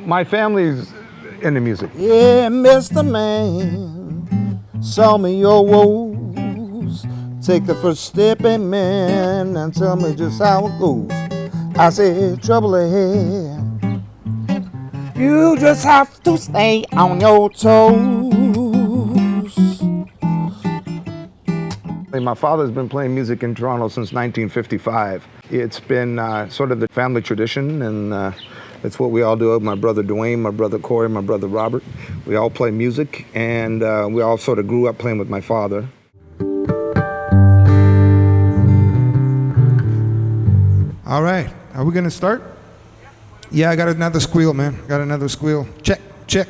My family's into music. Yeah, Mr. Man, saw me your woes. Take the first step, amen, and tell me just how it goes. I said, trouble ahead. You just have to stay on your toes. My father's been playing music in Toronto since 1955. It's been sort of the family tradition, and it's what we all do. My brother Dwayne, my brother Corey, my brother Robert. We all play music, and we all sort of grew up playing with my father. All right, are we gonna start? Yeah, I got another squeal, man. Got another squeal. Check, check.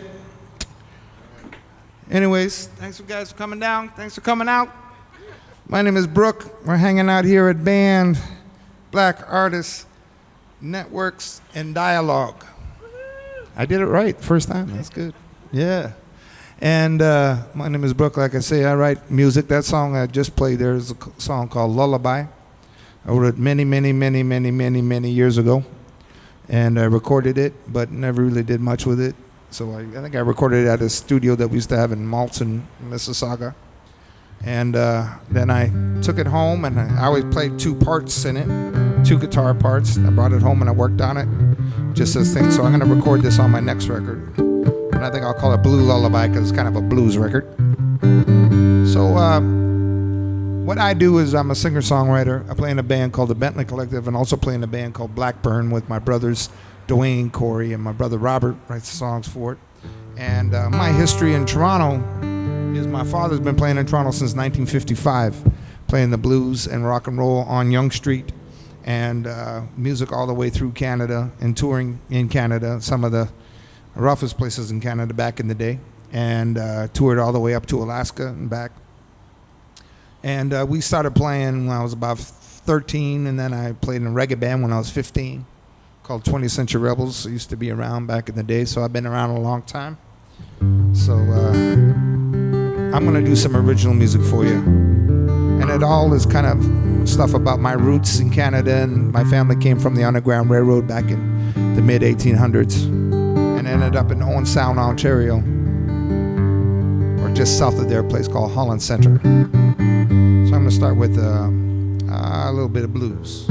Anyways, thanks for guys for coming down. Thanks for coming out. My name is Brooke. We're hanging out here at Band, Black Artists, Networks, and Dialogue. I did it right first time. That's good. Yeah. And my name is Brooke. Like I say, I write music. That song I just played there is a song called Lullaby. I wrote it many years ago. And I recorded it, but never really did much with it. So I think I recorded it at a studio that we used to have in Malton, Mississauga. And then I took it home, and I always played two parts in it, two guitar parts. I brought it home and I worked on it, just as things. So I'm going to record this on my next record. And I think I'll call it Blue Lullaby because it's kind of a blues record. So what I do is I'm a singer-songwriter. I play in a band called the Bentley Collective and also play in a band called Blackburn with my brothers Dwayne, Corey, and my brother Robert writes the songs for it. And my history in Toronto is my father's been playing in Toronto since 1955, playing the blues and rock and roll on Yonge Street, and music all the way through Canada and touring in Canada, some of the roughest places in Canada back in the day, and toured all the way up to Alaska and back. And we started playing when I was about 13, and then I played in a reggae band when I was 15 called 20th Century Rebels. It used to be around back in the day, so I've been around a long time. So I'm going to do some original music for you. And it all is kind of stuff about my roots in Canada, and my family came from the Underground Railroad back in the mid-1800s and ended up in Owen Sound, Ontario, or just south of there, a place called Holland Center. So I'm going to start with a little bit of blues.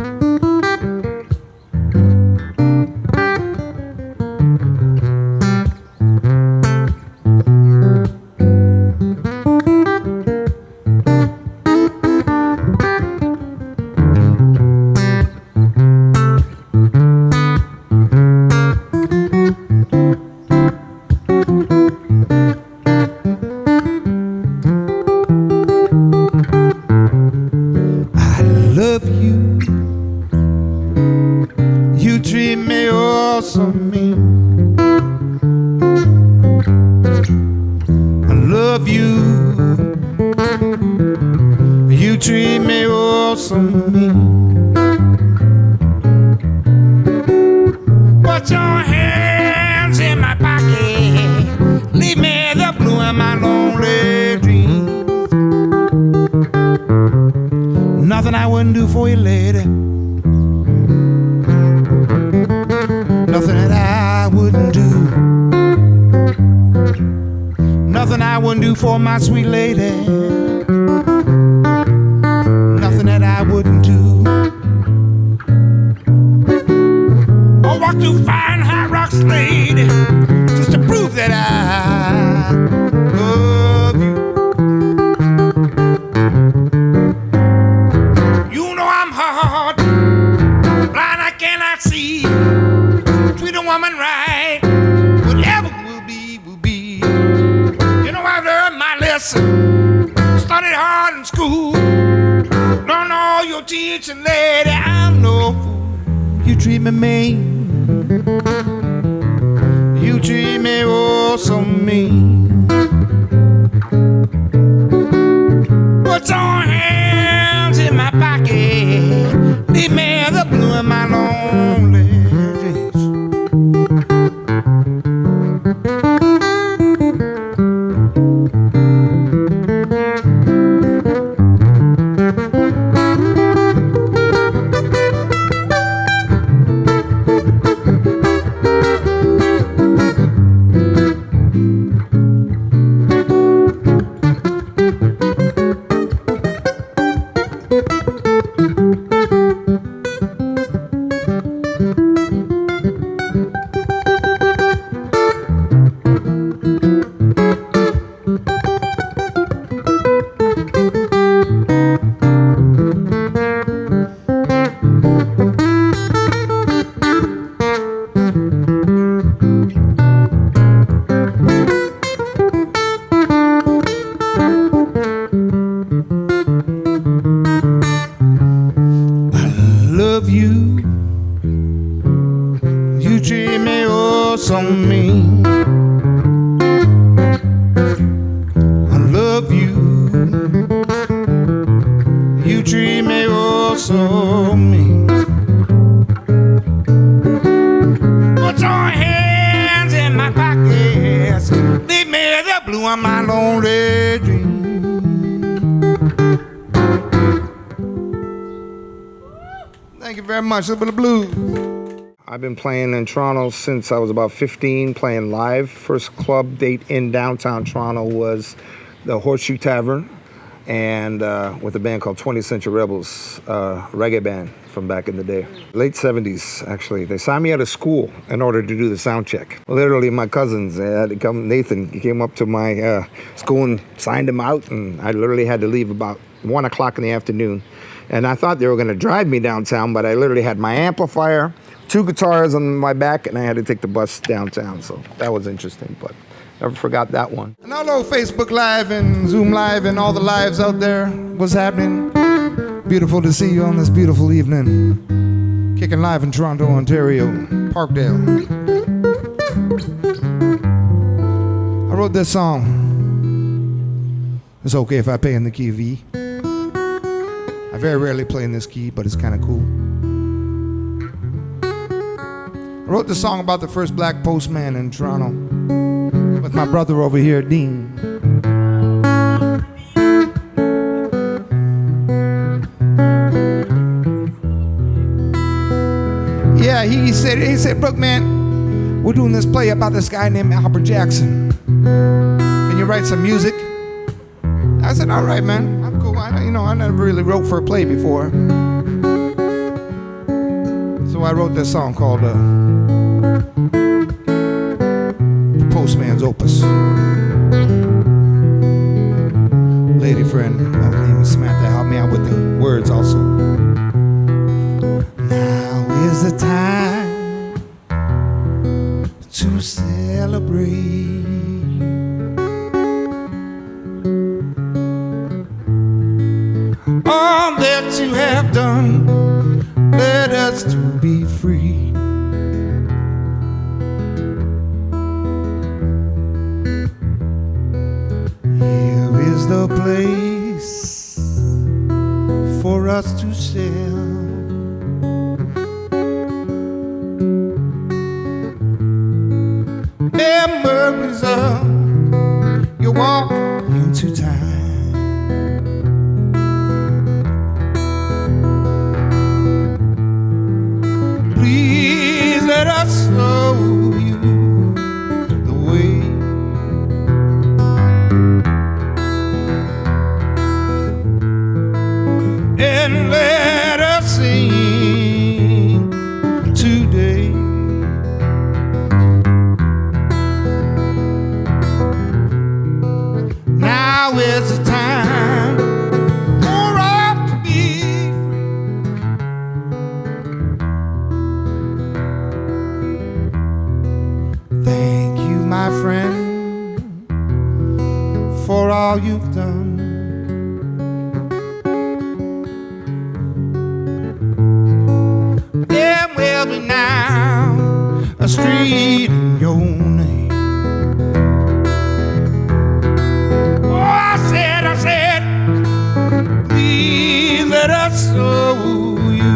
For my sweet lady, nothing that I wouldn't do. I walk through fine high rocks, lady, just to prove that I love you. You know I'm hard, blind I cannot see. Treat a woman right, whatever will be, will be. You know I've learned my lesson, studied hard in school. Learn all your teaching, lady, I'm no fool. You treat me mean, you treat me oh so mean. Put your hands in my pocket, leave me the blue in my lonely days. on me. I love you. You treat me oh so mean. Put your hands in my pockets. Leave me the blue on my lonely dream. Thank you very much. A little bit of blues. I've been playing in Toronto since I was about 15, playing live. First club date in downtown Toronto was the Horseshoe Tavern, and with a band called 20th Century Rebels, reggae band from back in the day. Late 70s, actually. They signed me out of school in order to do the sound check. Literally, my cousins, they had to come, Nathan came up to my school and signed him out, and I literally had to leave about 1 o'clock in the afternoon. And I thought they were going to drive me downtown, but I literally had my amplifier, 2 guitars on my back, and I had to take the bus downtown. So that was interesting, but never forgot that one. And hello, Facebook Live and Zoom Live and all the lives out there. What's happening? Beautiful to see you on this beautiful evening. Kicking live in Toronto, Ontario, Parkdale. I wrote this song. It's okay if I play in the key of E. I very rarely play in this key, but it's kind of cool. I wrote the song about the first black postman in Toronto with my brother over here, Dean. Yeah, he said, Brooke, man, we're doing this play about this guy named Albert Jackson. Can you write some music? I said, all right, man. I'm cool. I never really wrote for a play before. So I wrote this song called The Postman's Opus. Lady friend, her name is Samantha, helped me out with the words also. Now is the time to celebrate. All that you have done led us to be free. Here is the place for us to sail. Memories of your walk into time. Let us show you the way. And let us sing today. Now is the time for us to be my friend, for all you've done. There will be now a street in your name. Oh, I said, please let us show you.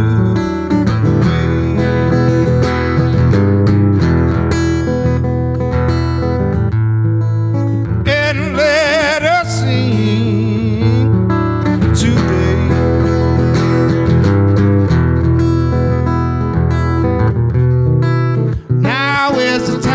Now is the time.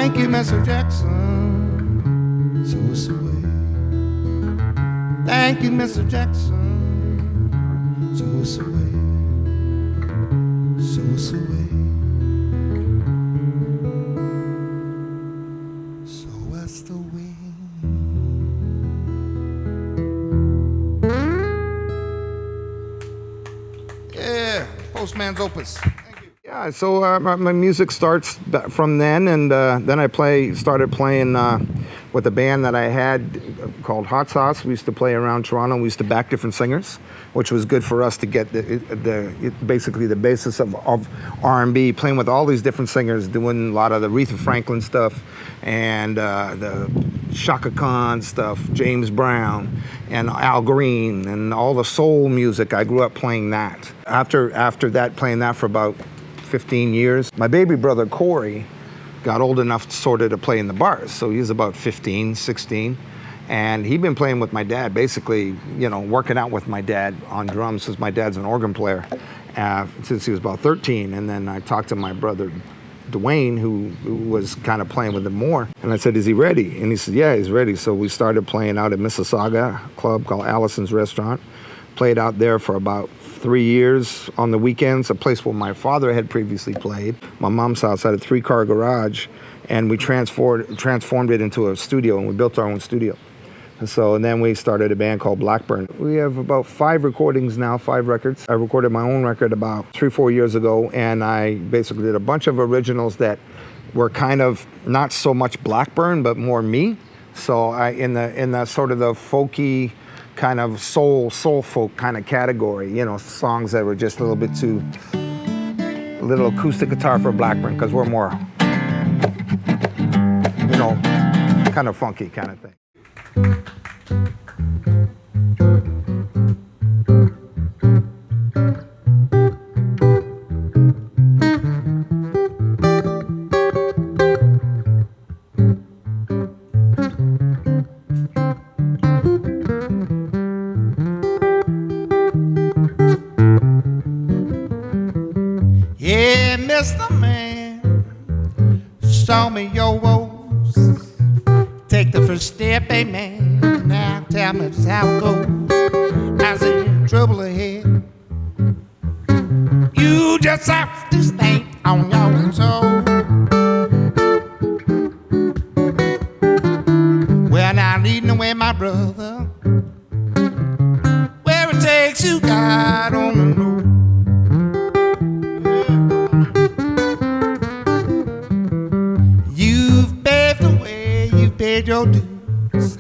Thank you, Mr. Jackson. So sweet. Thank you, Mr. Jackson. So sweet. So sweet. So what's the way? Yeah, Postman's Opus. Yeah, so my music starts from then, and then I started playing with a band that I had called Hot Sauce. We used to play around Toronto. We used to back different singers, which was good for us to get basically the basis of R&B, playing with all these different singers, doing a lot of the Aretha Franklin stuff and the Shaka Khan stuff, James Brown and Al Green and all the soul music. I grew up playing that. After that, playing that for about 15 years. My baby brother, Corey, got old enough sort of to play in the bars. So he was about 15, 16. And he'd been playing with my dad, basically, working out with my dad on drums, since my dad's an organ player, since he was about 13. And then I talked to my brother, Dwayne, who was kind of playing with him more. And I said, is he ready? And he said, yeah, he's ready. So we started playing out at Mississauga, a club called Allison's Restaurant. Played out there for about 3 years on the weekends, a place where my father had previously played. My mom's house had a 3-car garage, and we transformed it into a studio, and we built our own studio. And then we started a band called Blackburn. We have about 5 recordings now, 5 records. I recorded my own record about 3-4 years ago, and I basically did a bunch of originals that were kind of not so much Blackburn, but more me. So in the sort of the folky, kind of soul folk kind of category, songs that were just a little bit too, a little acoustic guitar for Blackburn, because we're more, kind of funky kind of thing. Yeah, Mr. Man, show me your woes. Take the first step, amen. Now tell me just how it goes. I see trouble ahead. You just have to stay on your own soul. Well, now leading away, my brother. Where it takes you, God only knows. Paid your dues.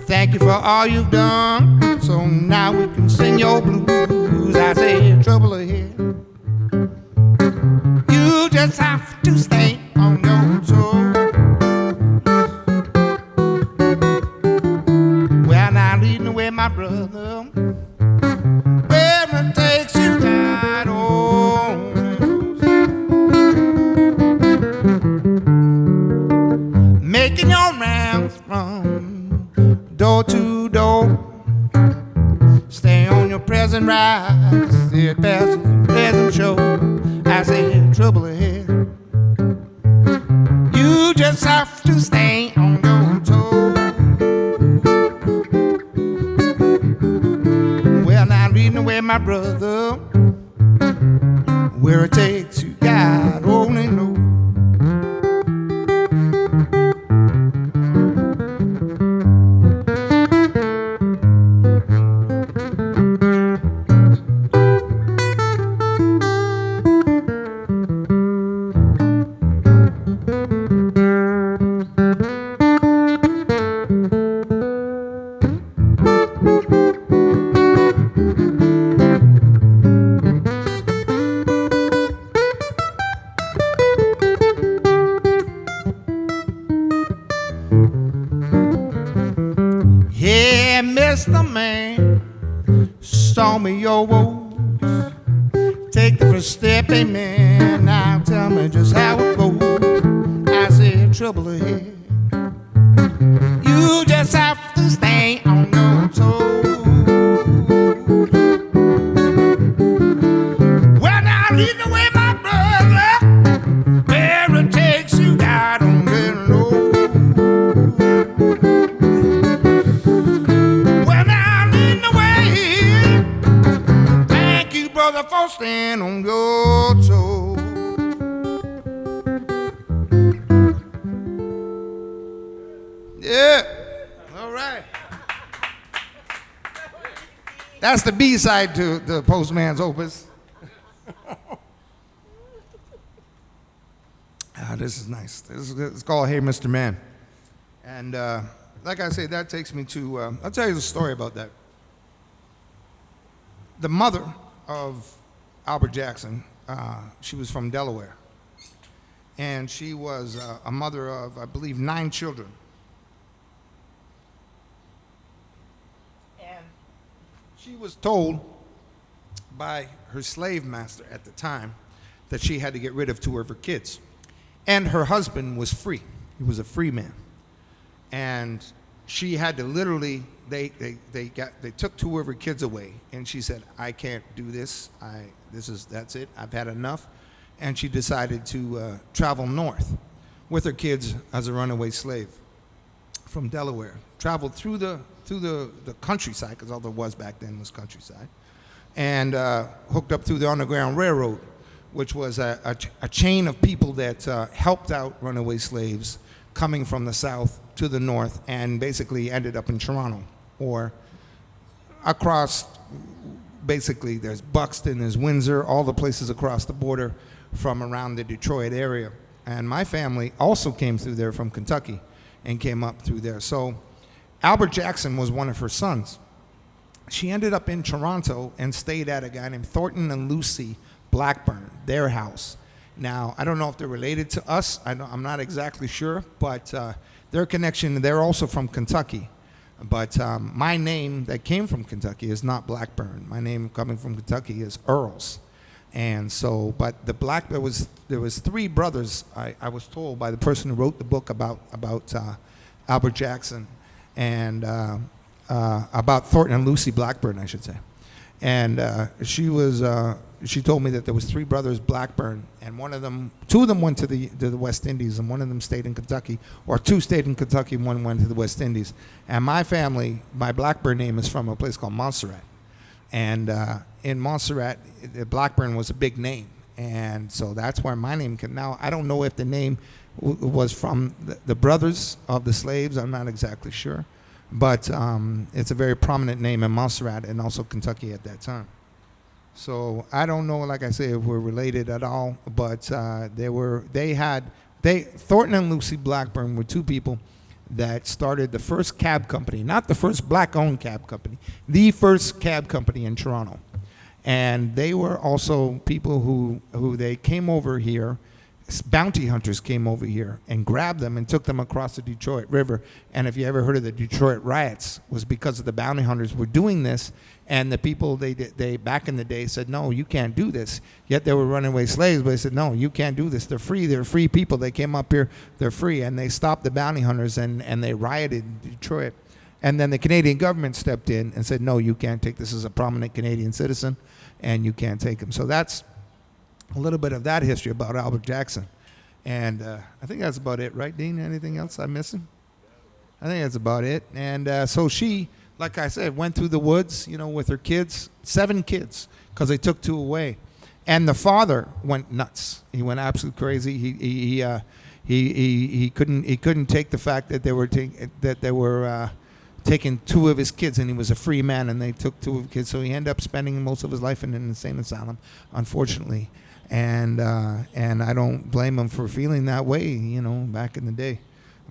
Thank you for all you've done. So now we can sing your blues. I say trouble ahead. You just have to stay on your toes. Well, now leading away, my brother. Where it takes you, God, oh. Making your rounds from door to door. Stay on your present ride. Sit past the present show. I say trouble ahead. You just have to stay on your toes. Well, now leading away, my brother. Where it takes you, God only knows. Yeah, Mr. Man, show me your woes. Take the first step, amen. Now tell me just how it goes. I said trouble ahead. You just have to stay on your toes. Well, now lead the way, my brother. Where it takes That's the B-side to the Postman's Opus. This is nice. It's called Hey Mr. Man. And like I say, that takes me to, I'll tell you the story about that. The mother of Albert Jackson, she was from Delaware. And she was a mother of, I believe, 9 children. And she was told by her slave master at the time that she had to get rid of 2 of her kids. And her husband was free. He was a free man. And she had to literally, they took 2 of her kids away. And she said, I can't do this. That's it. I've had enough. And she decided to travel north with her kids as a runaway slave from Delaware. Traveled through the countryside, because all there was back then was countryside, and hooked up through the Underground Railroad, which was a chain of people that helped out runaway slaves coming from the south to the north, and basically ended up in Toronto or across. Basically, there's Buxton, there's Windsor, all the places across the border from around the Detroit area. And my family also came through there from Kentucky and came up through there. So Albert Jackson was one of her sons. She ended up in Toronto and stayed at a guy named Thornton and Lucy Blackburn, their house. Now, I don't know if they're related to us. I'm not exactly sure, but their connection, they're also from Kentucky. But my name that came from Kentucky is not Blackburn. My name coming from Kentucky is Earls. And so, but there was 3 brothers, I was told by the person who wrote the book about Albert Jackson, and about Thornton and Lucy Blackburn, I should say. And she told me that there was 3 brothers Blackburn, and 2 of them went to the West Indies, and one of them stayed in Kentucky, or 2 stayed in Kentucky, and 1 went to the West Indies. And my family, my Blackburn name is from a place called Montserrat. And in Montserrat, Blackburn was a big name. And so that's where my name came. Now, I don't know if the name was from the brothers of the slaves. I'm not exactly sure. But it's a very prominent name in Montserrat and also Kentucky at that time. So I don't know, like I say, if we're related at all. But Thornton and Lucy Blackburn were 2 people that started the first cab company, not the first black-owned cab company, the first cab company in Toronto. And they were also people who they came over here, bounty hunters came over here and grabbed them and took them across the Detroit River. And if you ever heard of the Detroit riots, was because of the bounty hunters were doing this, and the people they back in the day said, no, you can't do this. Yet they were runaway slaves, but they said, no, you can't do this. They're free people. They came up here, they're free. And they stopped the bounty hunters and they rioted in Detroit. And then the Canadian government stepped in and said, no, you can't take this as a prominent Canadian citizen, and you can't take him. So that's a little bit of that history about Albert Jackson. And I think that's about it, right, Dean? Anything else I'm missing? I think that's about it. And so she, like I said, went through the woods, with her kids, 7 kids, because they took 2 away. And the father went nuts. He went absolutely crazy. He couldn't take the fact that they were taking 2 of his kids, and he was a free man, and they took 2 of his kids. So he ended up spending most of his life in an insane asylum, unfortunately. And I don't blame him for feeling that way, back in the day.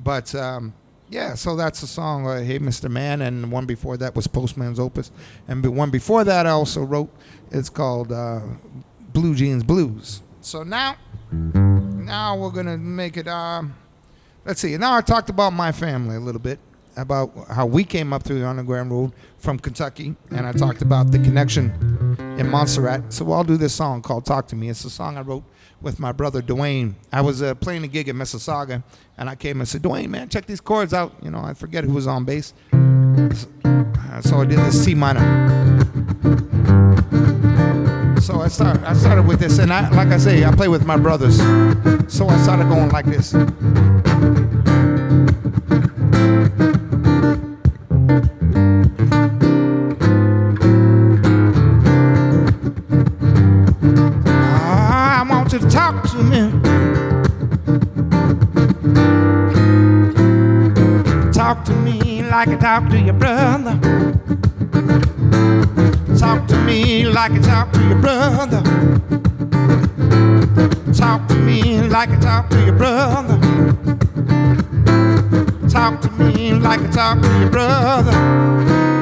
But yeah, so that's the song, Hey Mr. Man, and the one before that was Postman's Opus. And the one before that I also wrote, it's called Blue Jeans Blues. So now we're going to make it, let's see, now I talked about my family a little bit, about how we came up through the Underground Road from Kentucky, and I talked about the connection in Montserrat. So I'll do this song called Talk to Me. It's a song I wrote with my brother Dwayne. I was playing a gig in Mississauga, and I came and said, Dwayne, man, check these chords out. I forget who was on bass. So I did this C minor. So I started with this, and like I say, I play with my brothers. So I started going like this. I want you to talk to me. Talk to me like I talk to your brother. Talk to me like you talk to your brother. Talk to me like you talk to your brother. Talk to me like you talk to your brother.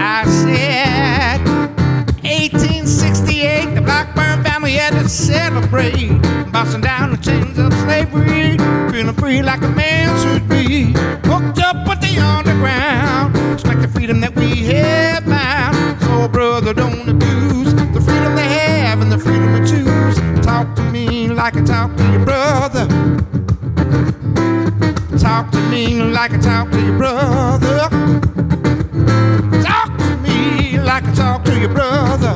I said 1868, the Blackburn family had to celebrate, busting down the chains of slavery, feeling free like a man should be. Hooked up with the underground, respect the freedom that we have found. So brother, don't abuse the freedom they have and the freedom to choose. Talk to me like I talk to your brother. Talk to me like I talk to your brother. Talk to me like I talk to your brother.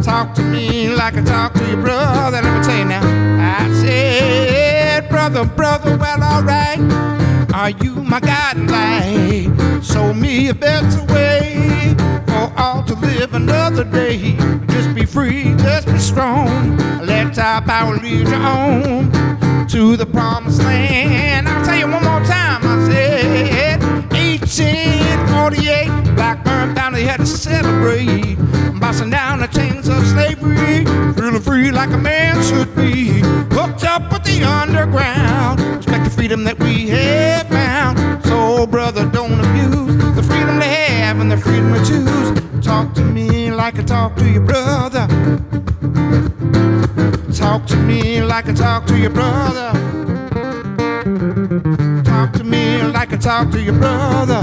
Talk to me like I talk to your brother. Let me tell you now. I said, brother, brother, well, alright. Are you my guiding light? Show me a better way for all to live another day. Just be free, just be strong. Let our power lead you on to the promised land. I'll tell you one more time. I said 1848, Blackburn family had to celebrate, busting down the chains of slavery, feeling free like a man should be. Hooked up with the underground, respect the freedom that we have found. So brother, don't abuse the freedom they have and the freedom to choose. Talk to me like I talk to your brother. Talk to me like I talk to your brother. Talk to me like I talk to your brother.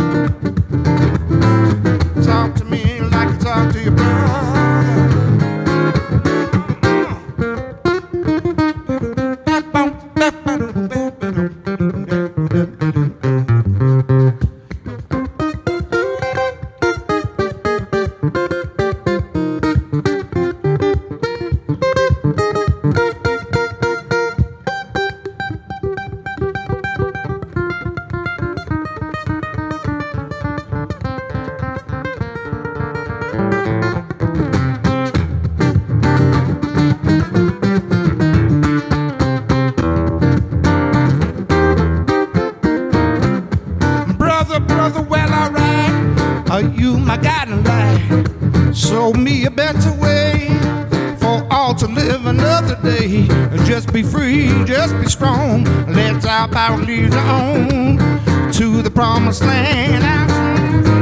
Talk to me like I talk to your brother. Brother, well, alright. Are you my guiding light? Show me a better way for all to live another day. Just be free, just be strong. Let our power lead you on to the promised land. Let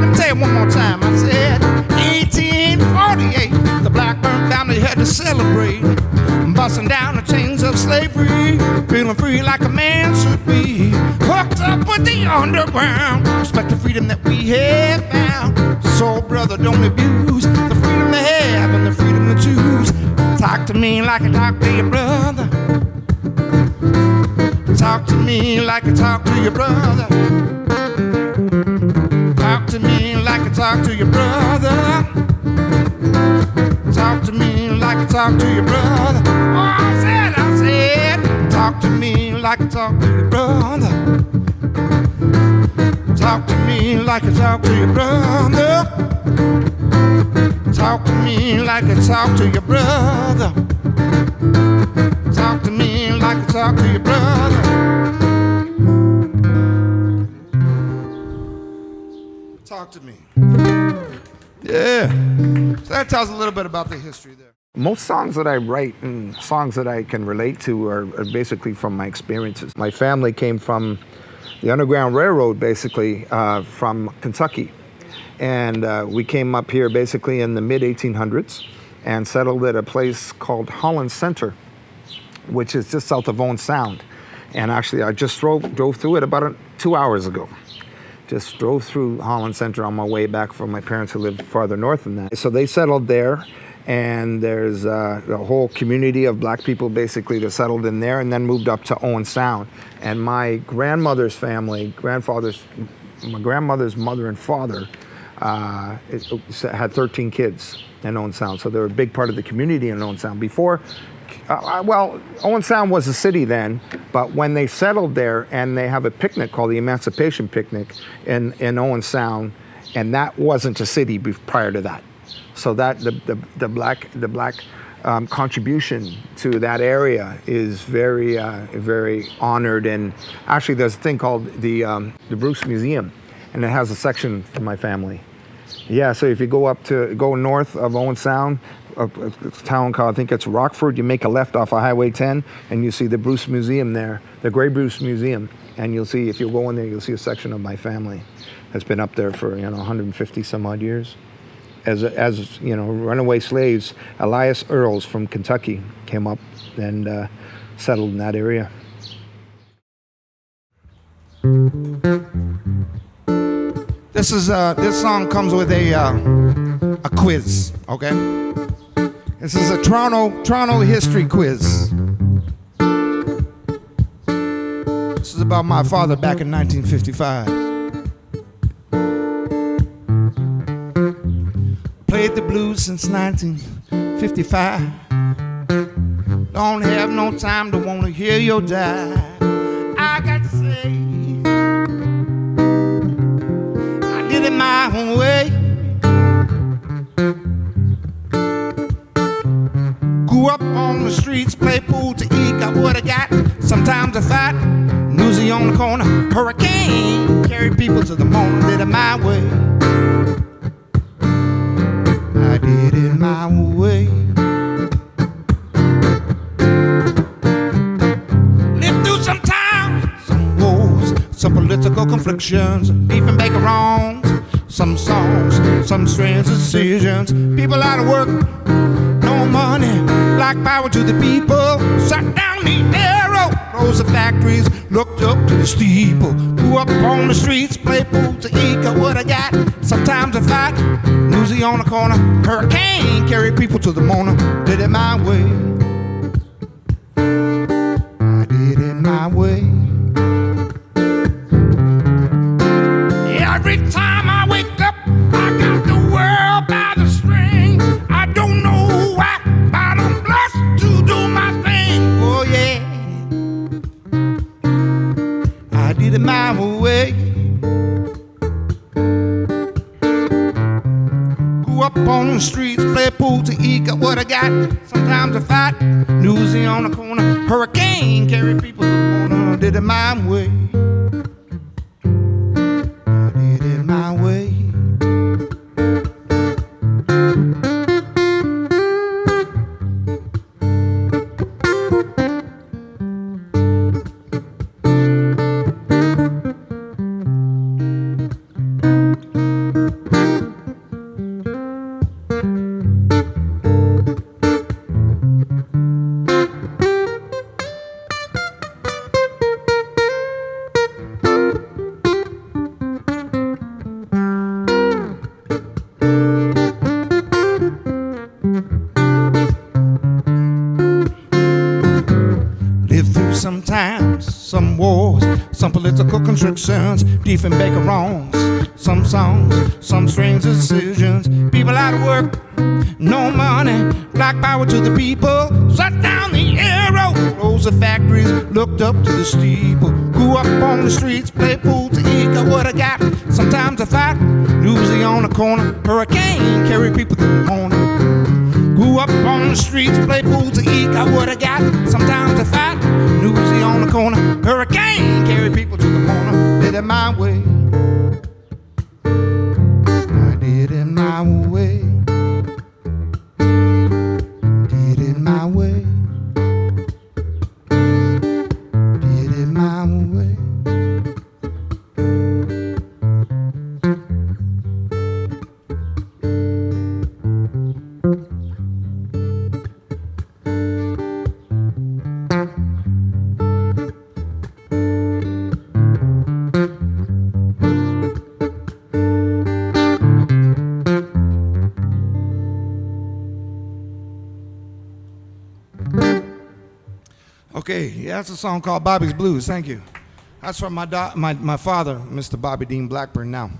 me tell you one more time. I said 1848, the Blackburn family had to celebrate, busting down the chains of slavery, feeling free like a man should be. Hooked up with the underground, respect the freedom that we have found. So brother, don't abuse the freedom they have and the freedom to choose. Talk to me like I talk to your brother. Talk to me like I talk to your brother. Talk to me like I talk to your brother. Talk to me like I talk to your brother. Oh, I said, talk to me like I talk to your brother. Talk to me like I talk to your brother. Talk to me like I talk to your brother. Talk to me like I talk to your brother. Talk to me. Yeah. So that tells a little bit about the history there. Most songs that I write and songs that I can relate to are basically from my experiences. My family came from the Underground Railroad, basically, from Kentucky. And we came up here basically in the mid-1800s and settled at a place called Holland Center, which is just south of Owen Sound. And actually, I just drove through it about 2 hours ago. Just drove through Holland Center on my way back from my parents who lived farther north than that. So they settled there, and there's a whole community of black people basically that settled in there and then moved up to Owen Sound. And my grandmother's family, my grandmother's mother and father had 13 kids in Owen Sound. So they were a big part of the community in Owen Sound. Before, Owen Sound was a city then, but when they settled there, and they have a picnic called the Emancipation Picnic in Owen Sound, and that wasn't a city prior to that. So that the black contribution to that area is very very honored. And actually, there's a thing called the Brooks Museum, and it has a section for my family. Yeah, so if you go north of Owen Sound, a town called, I think it's Rockford, you make a left off of Highway 10, and you see the Bruce Museum there, the Gray Bruce Museum. And you'll see, if you go in there, you'll see a section of my family that's been up there for 150 some odd years. As runaway slaves, Elias Earls from Kentucky came up and settled in that area. This song comes with a quiz, okay? This is a Toronto history quiz. This is about my father back in 1955. Played the blues since 1955. Don't have no time to want to hear your jive. I got to say, I did it my own way. Grew up on the streets, play pool to eat, got what I got. Sometimes I fight, newsy on the corner, hurricane, carry people to the moon, did it my way. I did it my way. Lived through some times, some wars, some political conflictions, beef and bacon wrongs, some songs, some strange decisions, people out of work, no money, black power to the people, shut down the arrow, closed the factories, looked up to the steeple, grew up on the streets, play pool to eat, got what I got, sometimes I fight, newsy on the corner, hurricane, carry people to the Mona, did it my way, I did it my way. Every time I wake up, I got the world by the string. I don't know why, but I'm blessed to do my thing. Oh yeah, I did it my way. Grew up on the streets, play pool to eat, got what I got. Sometimes I fight, newsy on the corner, hurricane, carry people to the corner, did it my way. My way. Sometimes, some wars, some political constrictions, beef and bacon wrongs, some songs, some strange decisions, people out of work, no money, black power to the people, shut down the arrow, closed the factories, looked up to the steeple, grew up on the streets, play pool to eat, got what I got, sometimes I fight, newsy on the corner, hurricane, carry people to the morning. Grew up on the streets, play pool to eat, got what I got. Sometimes I fight, newsy on the corner, hurricane, carry people to the corner. Did it my way. I did it my way. Did it my way. Did it my way. Okay, yeah, that's a song called Bobby's Blues. Thank you. That's from my father, Mr. Bobby Dean Blackburn. Now,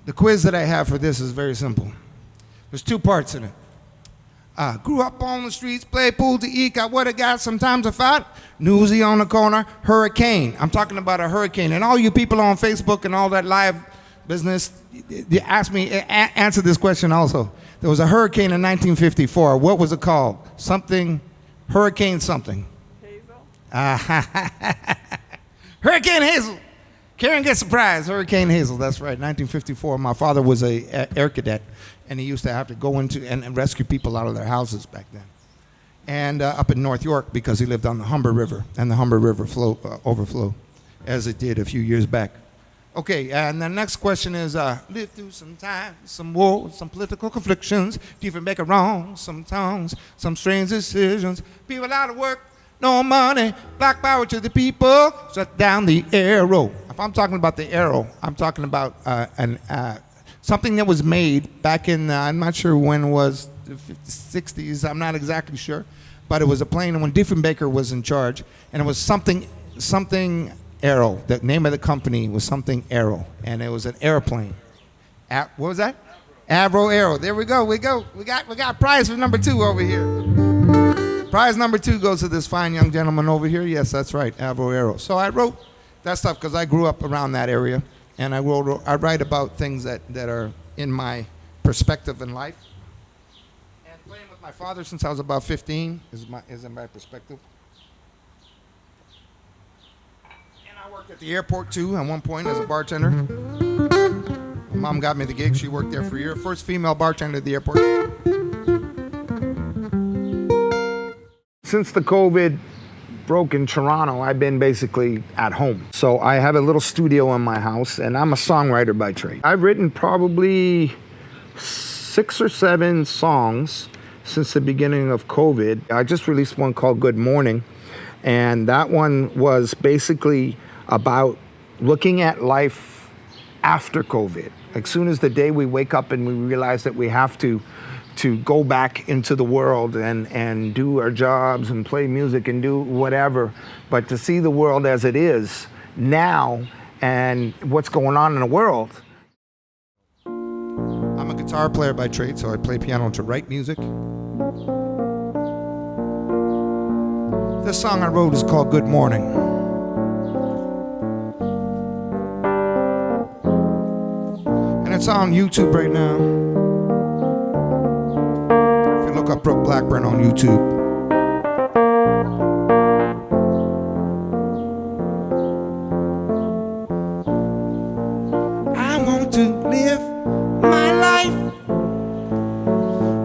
the quiz that I have for this is very simple. There's two parts in it. Grew up on the streets, play pool to eat, got what I got, sometimes I fight, newsy on the corner, hurricane. I'm talking about a hurricane. And all you people on Facebook and all that live business, you ask me, answer this question also. There was a hurricane in 1954. What was it called? Something, Hurricane something. Hurricane Hazel. Karen gets a prize. Hurricane Hazel. That's right. 1954. My father was a air cadet, and he used to have to go into and rescue people out of their houses back then. And up in North York, because he lived on the Humber River, and the Humber River overflowed, as it did a few years back. Okay, and the next question is, live through some time, some wars, some political conflictions, people make it wrong, some tongues, some strange decisions, people out of work, no money, black power to the people, shut down the arrow. If I'm talking about the arrow, I'm talking about something that was made back in, I'm not sure when it was, the 50s, 60s, I'm not exactly sure, but it was a plane when Diefenbaker was in charge, and it was something Arrow. The name of the company was something Arrow, and it was an airplane. What was that? Avro Arrow. There we go. We got prize for number 2 over here. Prize number 2 goes to this fine young gentleman over here. Yes, that's right, Avro Arrow. So I wrote that stuff because I grew up around that area, and I write about things that are in my perspective in life. And playing with my father since I was about 15 is in my perspective. I worked at the airport too at one point as a bartender. My mom got me the gig. She worked there for a year. First female bartender at the airport. Since the COVID broke in Toronto, I've been basically at home. So I have a little studio in my house, and I'm a songwriter by trade. I've written probably 6 or 7 songs since the beginning of COVID. I just released one called Good Morning, and that one was basically about looking at life after COVID. Like soon as the day we wake up and we realize that we have to go back into the world and do our jobs and play music and do whatever, but to see the world as it is now and what's going on in the world. I'm a guitar player by trade, so I play piano to write music. This song I wrote is called Good Morning. It's on YouTube right now. If you look up Brooke Blackburn on YouTube. I want to live my life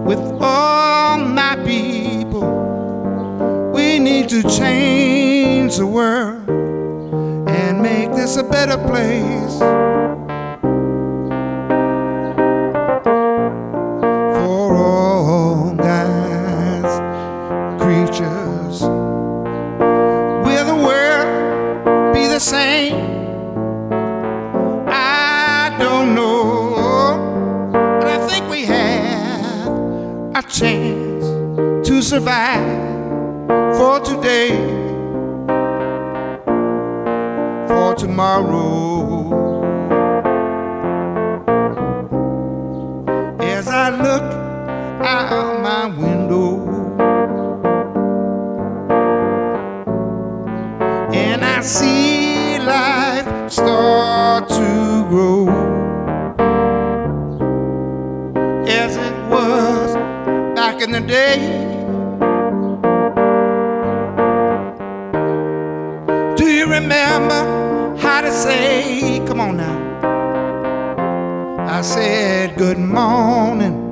with all my people. We need to change the world and make this a better place. Will the world be the same? I don't know, but I think we have a chance to survive for today, for tomorrow. As I look out my window and I see life start to grow as it was back in the day. Do you remember how to say, come on now? I said, good morning,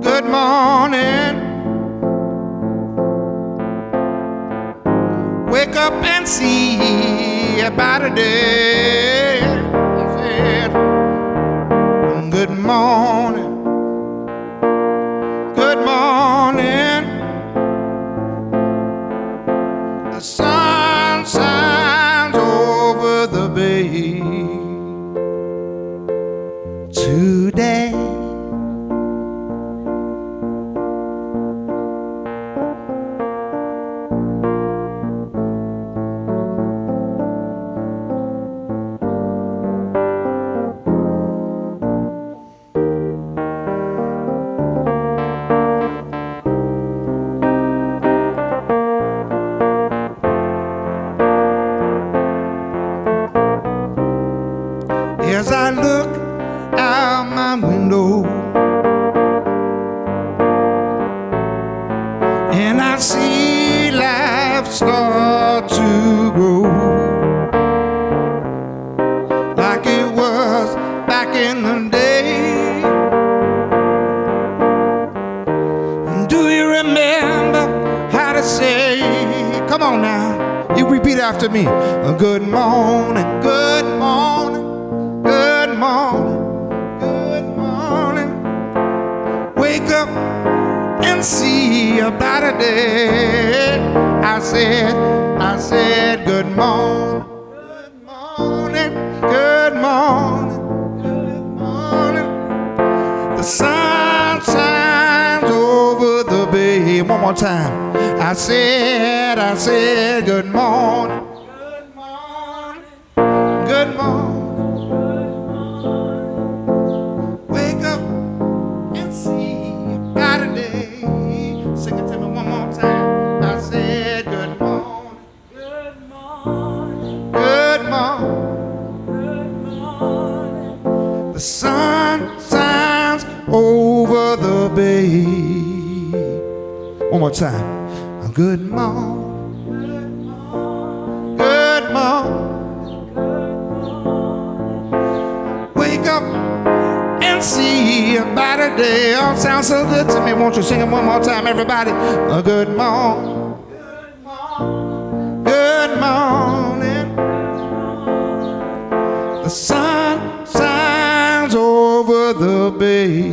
good morning. Wake up and see about a day. I said, good morning, good morning. The sun shines over the bay today. As I look out my window and I see life start to grow time. You repeat after me. Good morning, good morning, good morning, good morning. Wake up and see a brighter day. I said, good morning, good morning, good morning, good morning. The sun shines over the bay. One more time. I said, good morning, good morning, good morning, good morning. Wake up and see a brighter day. Sing it to me one more time. I said, good morning, good morning, good morning, good morning. The sun shines over the bay. One more time. Good morning, good morning, good morning. Wake up and see a brighter day. Oh, sounds so good to me. Won't you sing it one more time, everybody? Good morning, good morning, good morning. The sun shines over the bay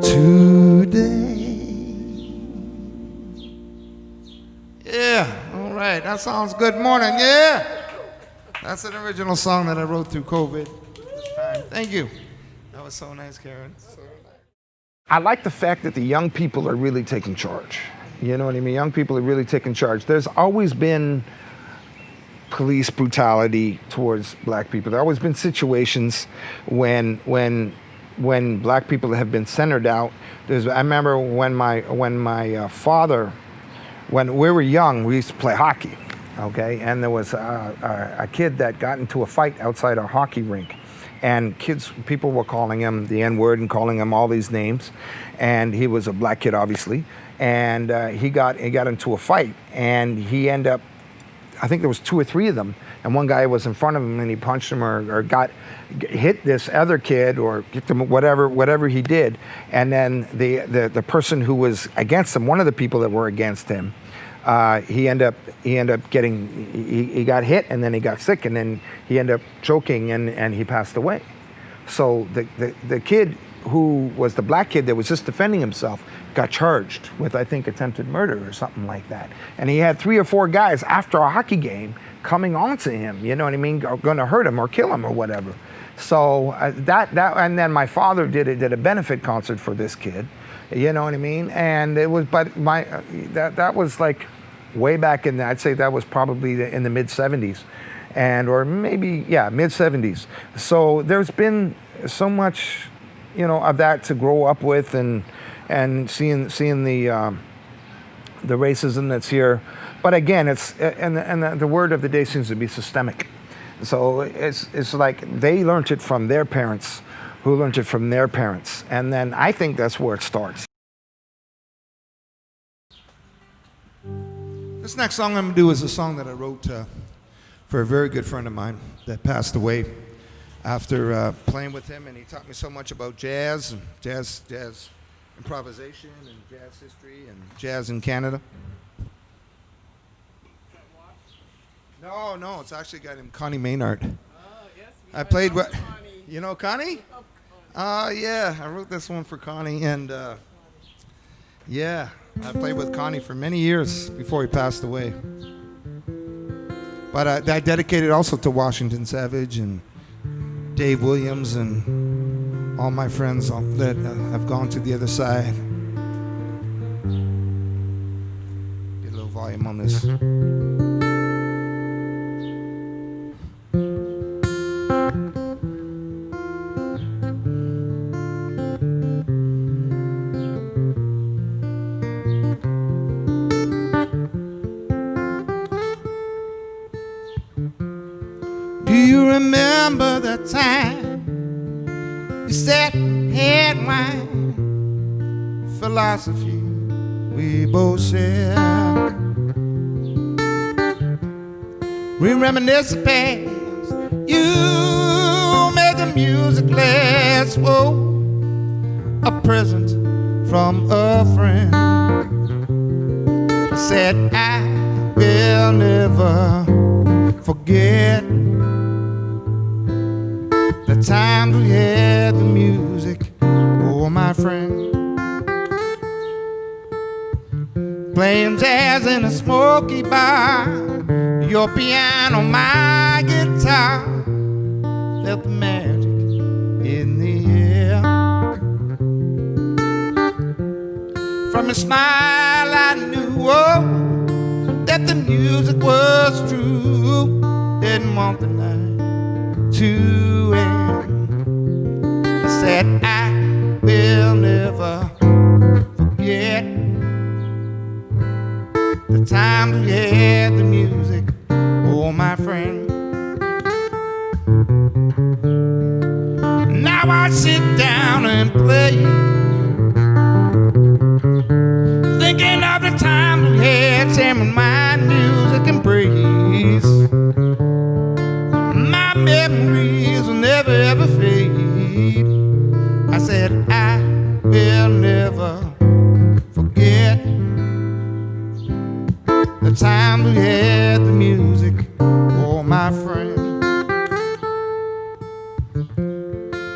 today. Yeah, all right, that sounds good morning, yeah. That's an original song that I wrote through COVID this time. Thank you. That was so nice, Karen. So nice. I like the fact that the young people are really taking charge. You know what I mean? Young people are really taking charge. There's always been police brutality towards black people. There have always been situations when black people have been centered out. I remember when my father, when we were young, we used to play hockey, okay? And there was a kid that got into a fight outside our hockey rink. And people were calling him the N-word and calling him all these names. And he was a black kid, obviously. And he got into a fight. And he ended up, I think there was 2 or 3 of them. And one guy was in front of him and he punched him or hit this other kid or hit them, whatever he did. And then the person who was against him, one of the people that were against him, he got hit and then he got sick and then he ended up choking and he passed away. So the kid who was the black kid that was just defending himself got charged with, I think, attempted murder or something like that. And he had 3 or 4 guys after a hockey game coming on to him, you know what I mean, going to hurt him or kill him or whatever. So that and then my father did a benefit concert for this kid, you know what I mean, and it was, but that was like way back in I'd say that was probably in the mid 70s, or maybe mid 70s. So there's been so much, you know, of that to grow up with and seeing the racism that's here. But again, it's and the word of the day seems to be systemic. So it's like they learned it from their parents, who learned it from their parents, and then I think that's where it starts. This next song I'm gonna do is a song that I wrote for a very good friend of mine that passed away after playing with him, and he taught me so much about jazz improvisation and jazz history and jazz in Canada. No, it's actually a guy named Connie Maynard. Yes, I played with, you know Connie? Yeah, I wrote this one for Connie, and I played with Connie for many years before he passed away. But I dedicated also to Washington Savage and Dave Williams and all my friends that have gone to the other side. Get a little volume on this. Do you remember the time we sat and had wine? Philosophy we both shared. We reminisce the past. You made the music last. Whoa, a present from a friend. said, I will never forget the times we had the music, oh my friend. Playing jazz in a smoky bar, your piano, my guitar, felt the magic in the air. From your smile I knew, oh, that the music was true. Didn't want the night to end. I said I will never forget the times we had the music, oh my friend. Now I sit down and play, thinking of the times we had, sharing my music and praise. My memories will never ever fade. I said I will never forget the time we had the music, oh my friend.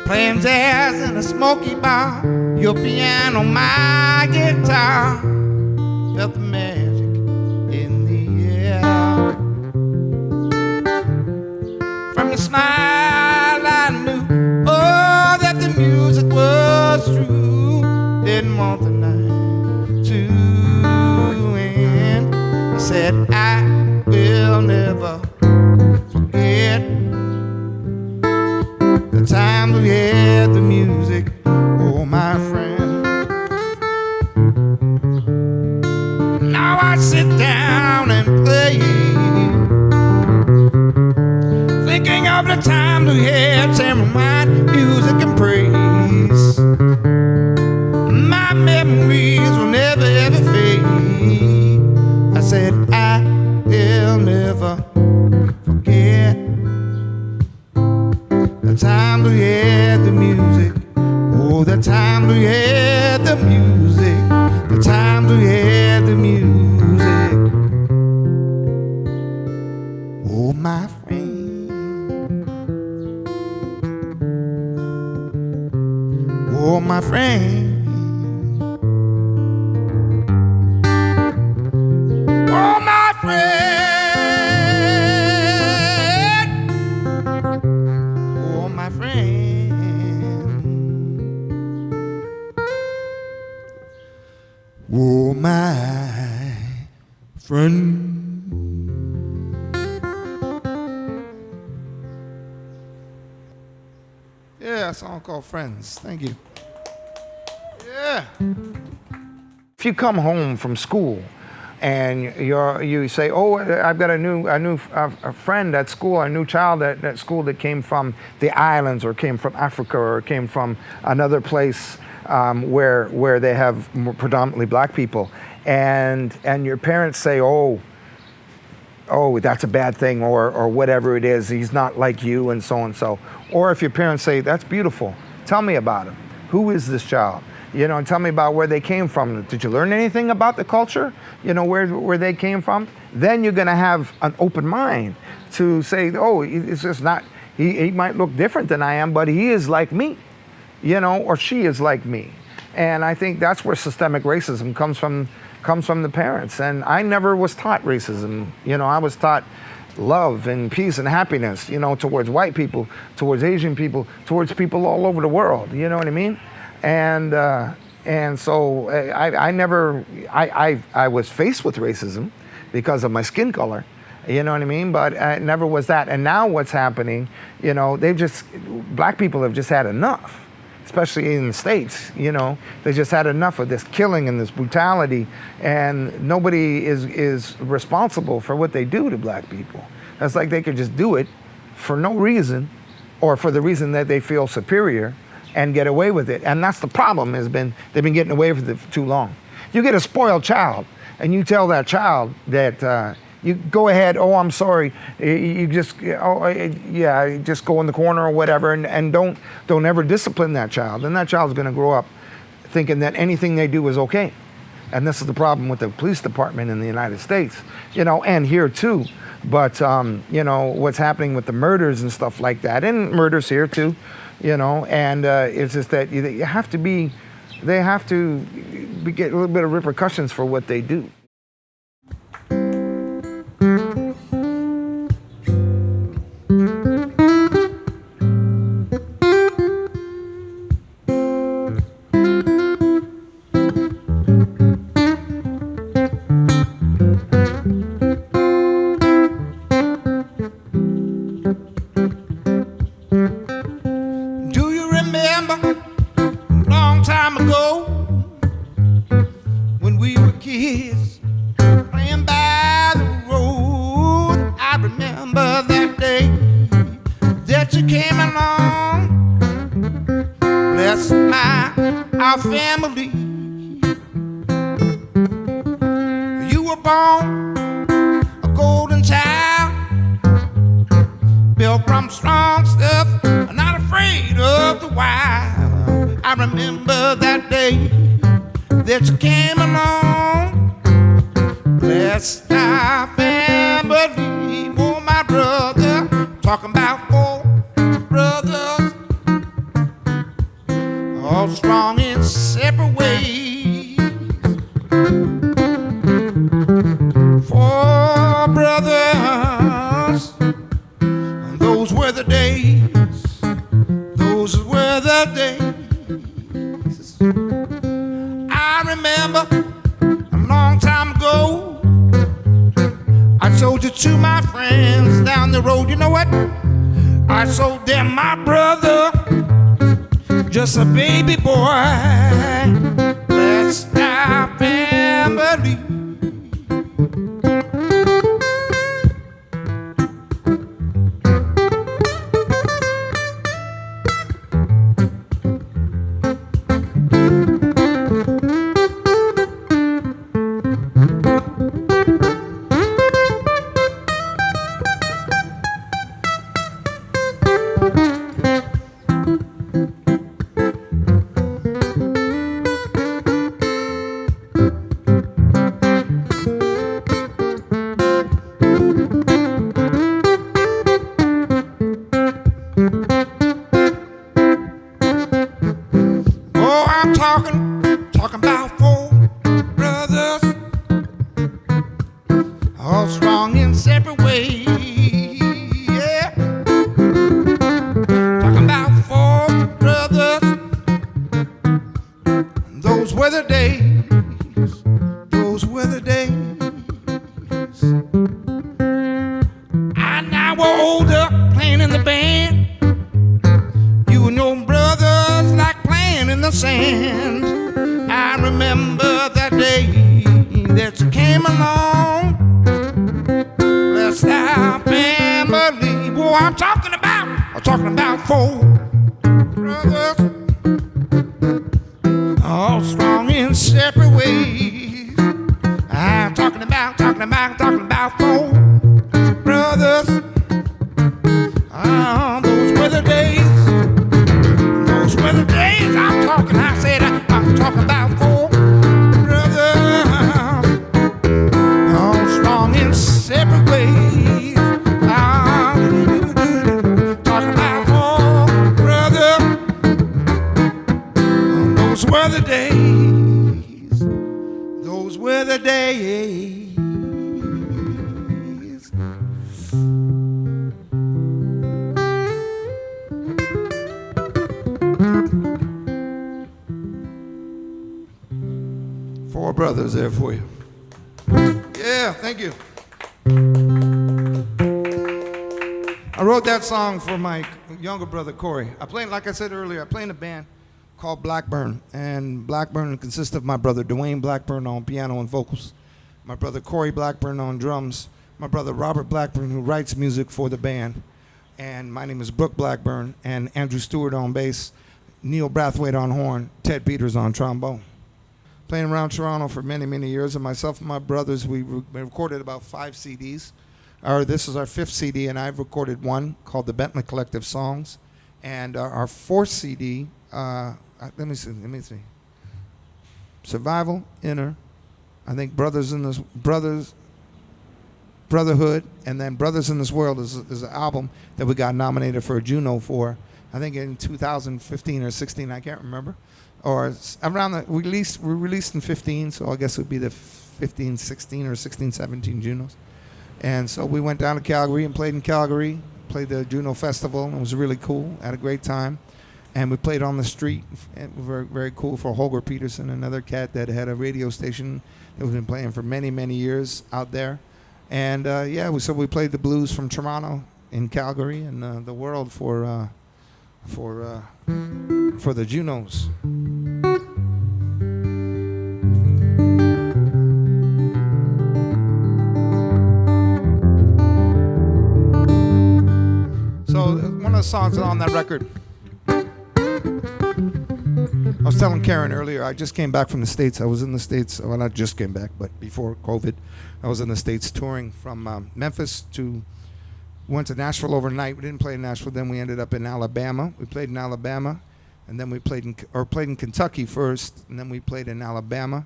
Playing jazz in a smoky bar, your piano, my guitar, felt the magic in the air. From your smile I knew, oh, that the music was true. Didn't want the night to end. I said I will never forget the time we had the music, oh my friend. Now I sit down and play, thinking of the time we had, sharing my music and praise. My memories will never ever fade. I said I will never forget the time we had the music, oh the time we had the music, the time we had the music, oh my friend, oh my friend. Oh, my friend. Oh, my friend. Oh, my friend. Yeah, a song called Friends. Thank you. Yeah. If you come home from school and you say, oh, I've got a friend at school, a new child at school that came from the islands or came from Africa or came from another place where they have predominantly black people, and your parents say, oh, that's a bad thing, or whatever it is, he's not like you, and so and so. Or if your parents say, that's beautiful, tell me about him. Who is this child? And tell me about where they came from. Did you learn anything about the culture? Where they came from? Then you're gonna have an open mind to say, oh, it's just not, he might look different than I am, but he is like me, or she is like me. And I think that's where systemic racism comes from the parents. And I never was taught racism. I was taught love and peace and happiness, towards white people, towards Asian people, towards people all over the world. You know what I mean? And so I was faced with racism because of my skin color, you know what I mean? But it never was that. And now what's happening, black people have just had enough, especially in the States, they just had enough of this killing and this brutality, and nobody is responsible for what they do to black people. It's like they could just do it for no reason, or for the reason that they feel superior, and get away with it. And that's the problem, they've been getting away with it for too long. You get a spoiled child and you tell that child that you go ahead, oh, I'm sorry, you just, just go in the corner or whatever, and don't ever discipline that child. And that child's gonna grow up thinking that anything they do is okay. And this is the problem with the police department in the United States, you know, and here too. But, you know, what's happening with the murders and stuff like that, and murders here too, you know, and it's just that you have to be, they have to get a little bit of repercussions for what they do. A baby boy, bless our family. Four brothers there for you. Yeah, thank you. I wrote that song for my younger brother, Corey. I play, like I said earlier, I play in a band called Blackburn. And Blackburn consists of my brother, Dean Blackburn, on piano and vocals, my brother, Corey Blackburn, on drums, my brother, Robert Blackburn, who writes music for the band, and my name is Brooke Blackburn, and Andrew Stewart on bass, Neil Brathwaite on horn, Ted Peters on trombone. Playing around Toronto for many, many years, and myself and my brothers, we recorded about 5 CDs. This is our 5th CD, and I've recorded one called the Bentley Collective Songs. And our 4th CD, let me see. Survival, Inner, I think Brotherhood, and then Brothers in This World is an album that we got nominated for a Juno for, I think in 2015 or 16, I can't remember. Or around the we released in 15, so I guess it would be the 15, 16 or 16, 17 Junos. And so we went down to Calgary and played in Calgary, played the Juno Festival, and it was really cool. Had a great time. And we played on the street. It was very, very cool for Holger Peterson, another cat that had a radio station that we've been playing for many, many years out there. And so we played the blues from Toronto in Calgary and the world for the Junos. So one of the songs on that record, I was telling Karen earlier, I just came back from the States. I was in the States, well, not just came back, but before COVID, I was in the States touring from Memphis went to Nashville overnight. We didn't play in Nashville, then we ended up in Alabama. We played in Alabama, and then we played in Kentucky first, and then we played in Alabama,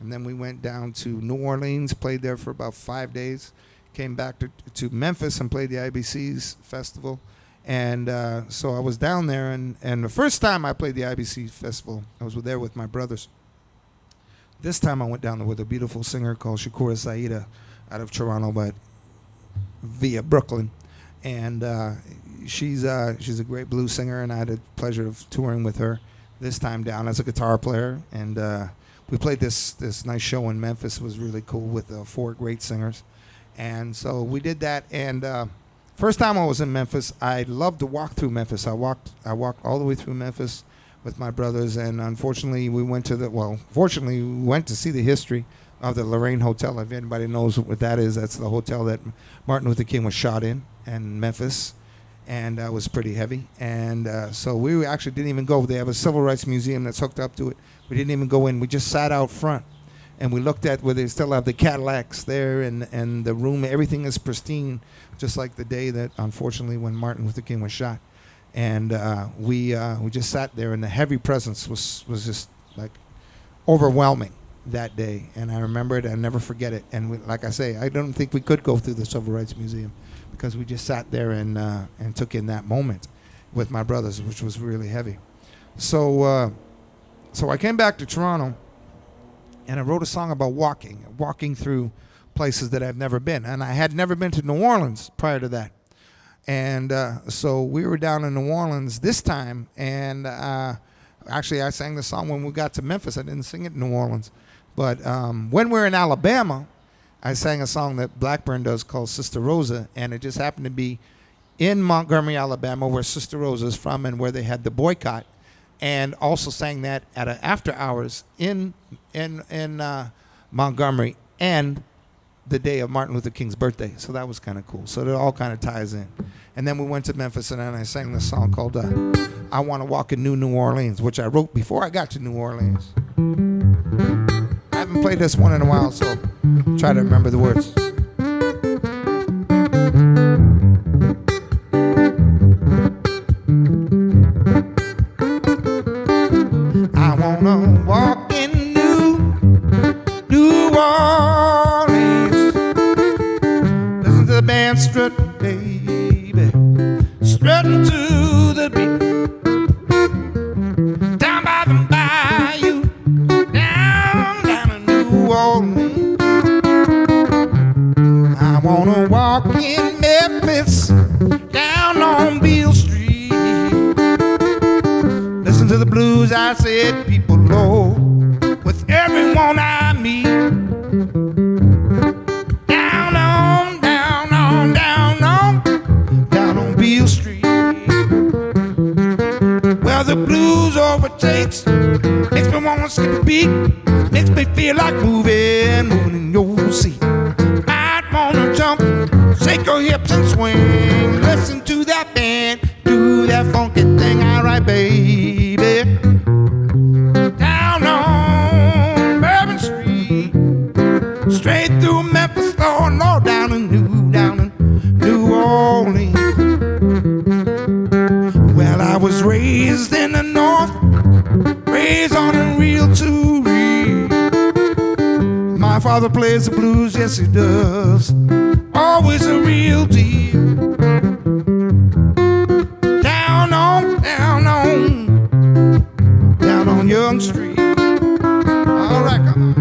and then we went down to New Orleans, played there for about 5 days, came back to Memphis and played the IBC's festival. And so I was down there, and the first time I played the IBC festival, I was there with my brothers. This time I went down there with a beautiful singer called Shakura S'Aida out of Toronto, but via Brooklyn. And she's a great blues singer, and I had the pleasure of touring with her this time down as a guitar player. And we played this nice show in Memphis. It was really cool with 4 great singers. And so we did that, and first time I was in Memphis, I loved to walk through Memphis. I walked all the way through Memphis with my brothers, and unfortunately we went to see the history of the Lorraine Hotel. If anybody knows what that is, that's the hotel that Martin Luther King was shot in Memphis, and it was pretty heavy. And so we actually didn't even go. They have a civil rights museum that's hooked up to it. We didn't even go in. We just sat out front. And we looked at where they still have the Cadillacs there, and the room, everything is pristine, just like the day that, unfortunately, when Martin Luther King was shot. And we just sat there, and the heavy presence was just like overwhelming that day. And I remember it, and never forget it. And like I say, I don't think we could go through the Civil Rights Museum because we just sat there and took in that moment with my brothers, which was really heavy. So I came back to Toronto. And I wrote a song about walking through places that I've never been. And I had never been to New Orleans prior to that. And so we were down in New Orleans this time. And actually, I sang the song when we got to Memphis. I didn't sing it in New Orleans. But when we were in Alabama, I sang a song that Blackburn does called Sister Rosa. And it just happened to be in Montgomery, Alabama, where Sister Rosa is from and where they had the boycott. And also sang that at an after hours in Montgomery and the day of Martin Luther King's birthday. So that was kind of cool. So it all kind of ties in. And then we went to Memphis, and then I sang this song called I Want to Walk in New Orleans, which I wrote before I got to New Orleans. I haven't played this one in a while, so try to remember the words. I wanna walk in New Orleans. Listen to the band strut, baby, strutting to the beat. Down by the bayou, down in New Orleans. I wanna walk in Memphis, down on Beale Street. Listen to the blues I said, people low, with everyone I meet. Down on Beale Street. Well, the blues overtakes, makes me wanna skip a beat, makes me feel like moving in your seat. Might wanna jump, shake your hips and swing. Listen to that band, do that funky thing, alright, baby. Down on Bourbon Street, straight through Memphis, Lord, Lord, down in New Orleans. Well, I was raised in the North, raised on a reel to read. father plays the blues, yes he does. Always a real deal. Down on Young Street. All right, come on.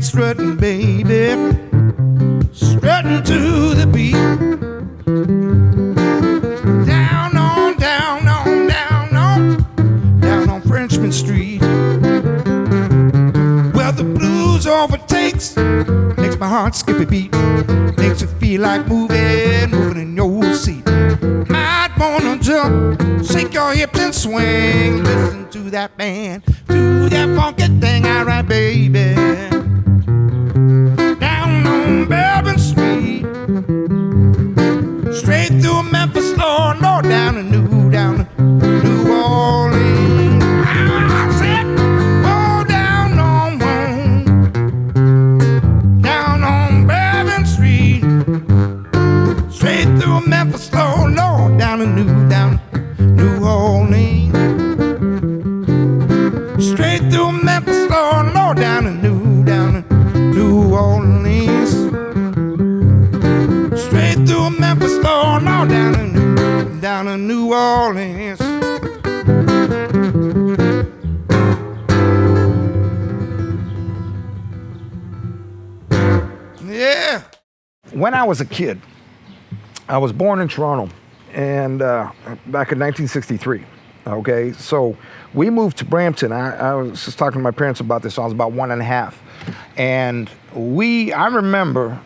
Strutting, baby, strutting to the beat. Down on Frenchman Street. Well, the blues overtakes, makes my heart skip a beat, makes it feel like moving in your seat. Might wanna jump, shake your hips and swing, listen to that band, do that funky thing, alright, baby. Bourbon Street, straight through Memphis, Lord, down to New Orleans. I said, oh, down on Bourbon Street, straight through Memphis, Lord, down to New Orleans. Straight through Memphis, Lord, down to New Orleans. Straight through Memphis, Lord, now down to New Orleans. Yeah. When I was a kid, I was born in Toronto, and back in 1963. Okay, so we moved to Brampton. I was just talking to my parents about this. So I was about 1.5, and I remember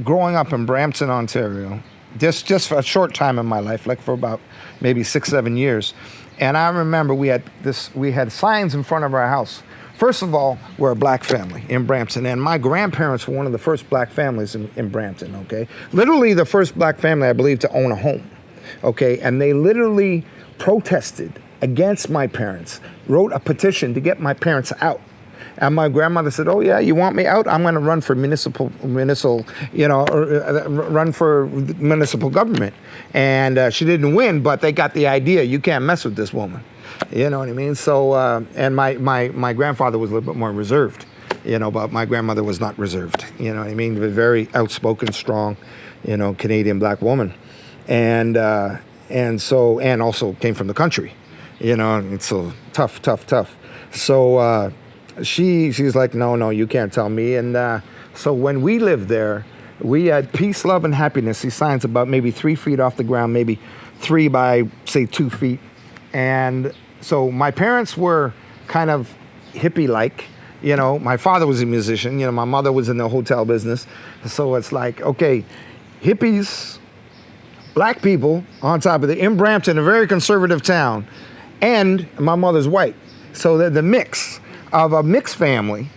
growing up in Brampton, Ontario, just for a short time in my life, like for about maybe 6-7 years. And I remember we had signs in front of our house. First of all, we're a black family in Brampton, and my grandparents were one of the first black families in Brampton, okay? Literally the first black family, I believe, to own a home, okay? And they literally protested against my parents, wrote a petition to get my parents out. And my grandmother said, oh yeah, you want me out? I'm gonna run for municipal, run for municipal government. And she didn't win, but they got the idea, you can't mess with this woman. You know what I mean? So, and my grandfather was a little bit more reserved, but my grandmother was not reserved. You know what I mean? A very outspoken, strong, Canadian black woman. And also came from the country, it's so tough. So, she's like, no, you can't tell me. And so when we lived there, we had peace, love, and happiness. These signs about maybe 3 feet off the ground, maybe 3 by, say, 2 feet. And so my parents were kind of hippie-like. My father was a musician. My mother was in the hotel business. So it's like, okay, hippies, black people on top of it, in Brampton, a very conservative town, and my mother's white. So the mix of a mixed family,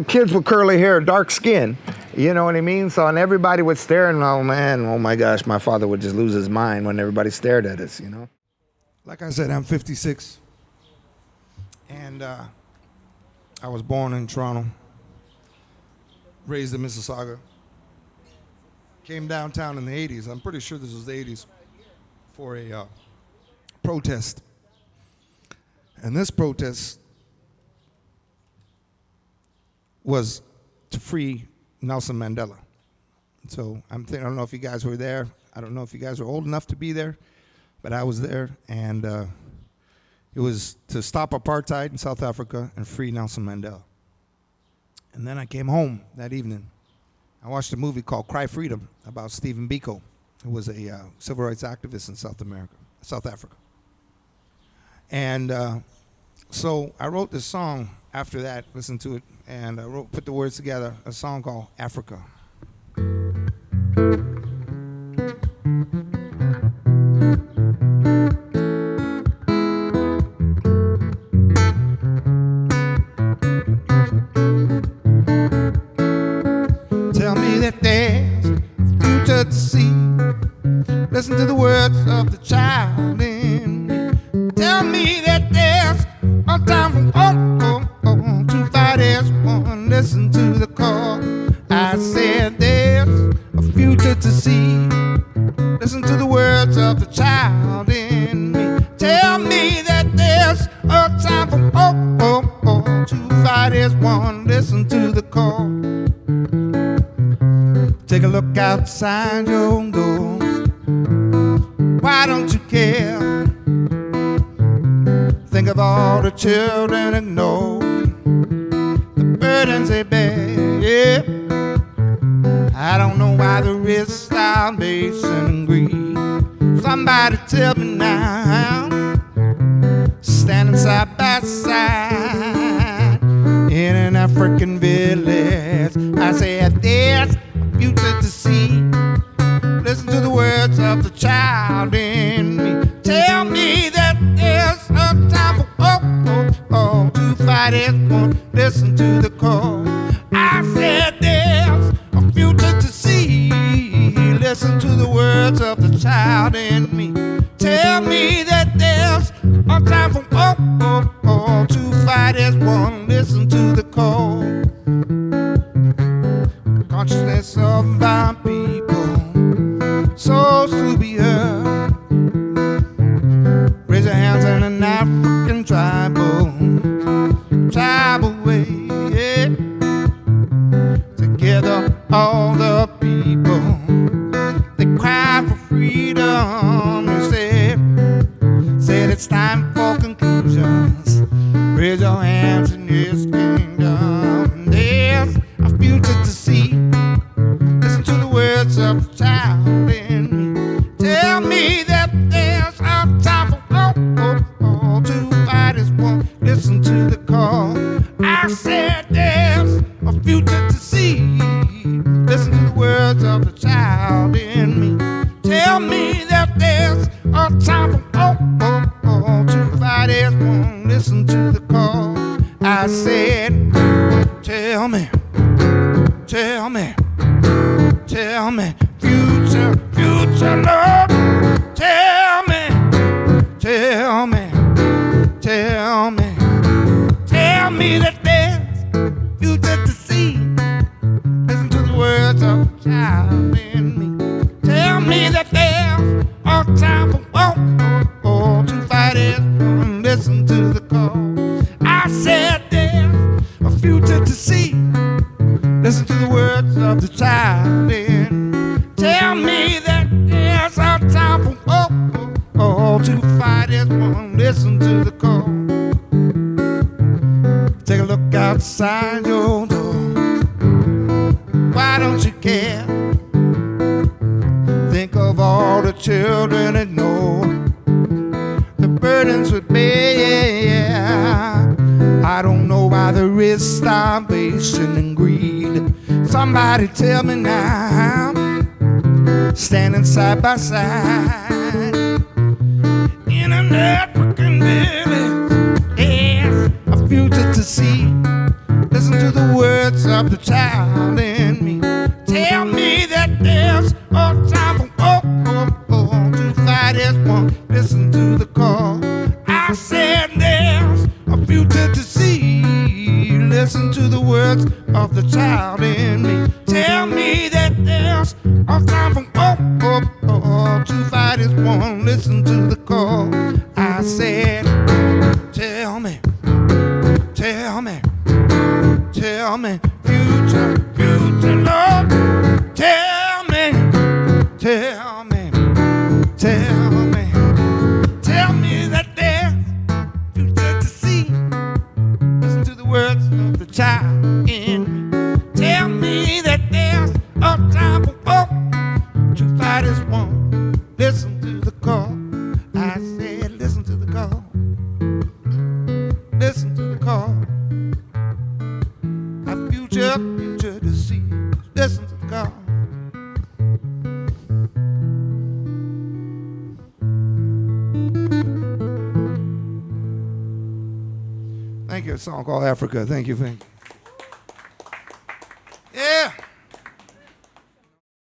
kids with curly hair, dark skin, you know what I mean? So, and everybody would stare, and oh my gosh, my father would just lose his mind when everybody stared at us, Like I said, I'm 56, and I was born in Toronto, raised in Mississauga, came downtown in the 80s. I'm pretty sure this was the 80s for a protest. And this protest was to free Nelson Mandela. So I don't know if you guys were there. I don't know if you guys were old enough to be there, but I was there, and it was to stop apartheid in South Africa and free Nelson Mandela. And then I came home that evening. I watched a movie called Cry Freedom about Stephen Biko, who was a civil rights activist in South Africa. And so I wrote this song after that, listened to it, and put the words together, a song called Africa. Tell me that Listen to the words of the child in me. Tell me that there's a time for to fight as one. Listen to the call. I said there's a future to see. Listen to the words of the child in me. Tell me that there's a time for to fight as one. Listen to the call. Take a look outside your door. Why don't you care? Think of all the children ignored, the burdens they bear. Yeah. I don't know why there is starvation and greed. Somebody tell me now. Standing side by side in an African village, I said there's a future to see. Listen to the words of the child in me. Tell me that there's a time for to fight as one. Listen to the call. I said there's a future to see. Listen to the words of the child in me. Tell me that there's a time for to fight as one. Listen to the call. Consciousness of our people, souls to be heard. Raise your hands in an African tribal way. Yeah. Together, all the people, they cry for freedom. And said it's time for conclusions. Raise your hands in His kingdom. There's a future to see. Listen to the words of the child in me. Tell me that there's a time for to fight as one. Listen to the call. I said there's a future to see. Listen to the words of the child in me. Tell me that there's a time for to fight as one. Listen to the call. I said, tell me, tell me, tell me, future, future love. Tell me, tell me, tell me, tell me that there's future to see. Listen to the words of the child in me. Tell me that there's a time for to fight it. Listen to the call. I said there's a future to see. Listen to the words of the child in me. Tell me that there's a time for to fight as one. Listen to the call. Take a look outside your door. Why don't you care? Think of all the children ignored, the burdens would bear. I don't know why there is starvation and greed. Somebody tell me now. Standing side by side in an African village, there's a future to see. Listen to the words of the child in me. Tell me that there's a time to fight as one. Listen to the call. I said there's a future to see. Listen to the words of the child in me. Tell me that there's a time to fight as one. Listen to the call. I said, tell me, tell me, tell me, future, future love. Tell me, tell me, tell me, tell me that there's future to see. Listen to the words of the child in me. Tell me that there's a time to fight as one. Listen to the call. I said, listen to the call. Listen to the call. A future, future to see. Listen to the call. Thank you. A song called Africa. Thank you. Thank you. Yeah.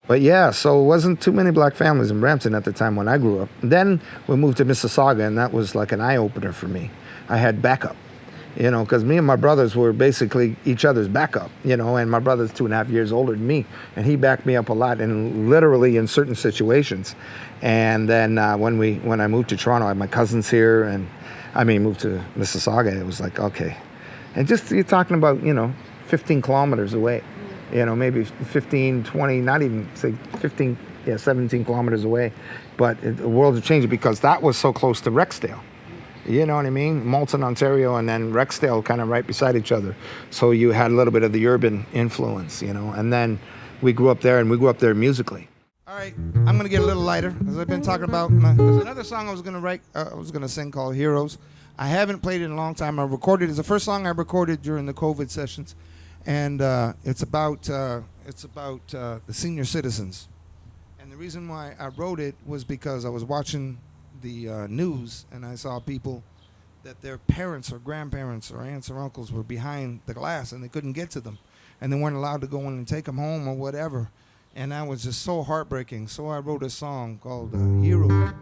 But yeah, so it wasn't too many black families in Brampton at the time when I grew up. Then we moved to Mississauga, and that was like an eye-opener for me. I had backup, you know, because me and my brothers were basically each other's backup, you know, and my brother's 2.5 years older than me, and he backed me up a lot, and literally in certain situations. And then when I moved to Toronto, I had my cousins here, and moved to Mississauga, it was like, okay. And just, you're talking about, you know, 15 kilometers away. You know, maybe 15, 20, not even, say 15, 17 kilometers away. But the world is changing because that was so close to Rexdale. You know what I mean? Moulton, Ontario, and then Rexdale kind of right beside each other. So you had a little bit of the urban influence, you know. And then we grew up there, and we grew up there musically. All right, I'm going to get a little lighter. As I've been talking about, there's another song I was going to write, I was going to sing called Heroes. I haven't played it in a long time. It's the first song I recorded during the COVID sessions. And it's about the senior citizens. And the reason why I wrote it was because I was watching the news, and I saw people that their parents or grandparents or aunts or uncles were behind the glass, and they couldn't get to them. And they weren't allowed to go in and take them home or whatever. And that was just so heartbreaking. So I wrote a song called Hero.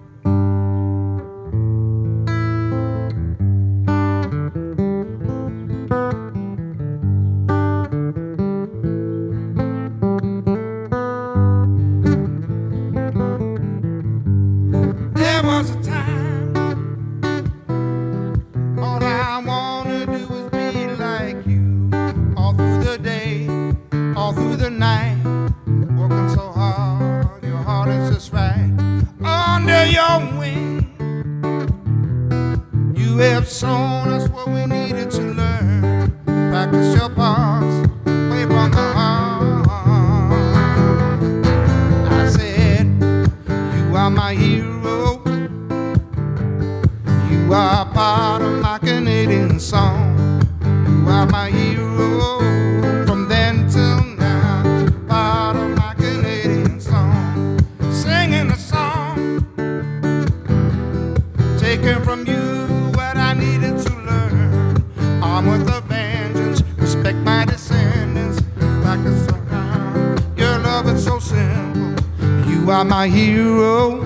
My hero,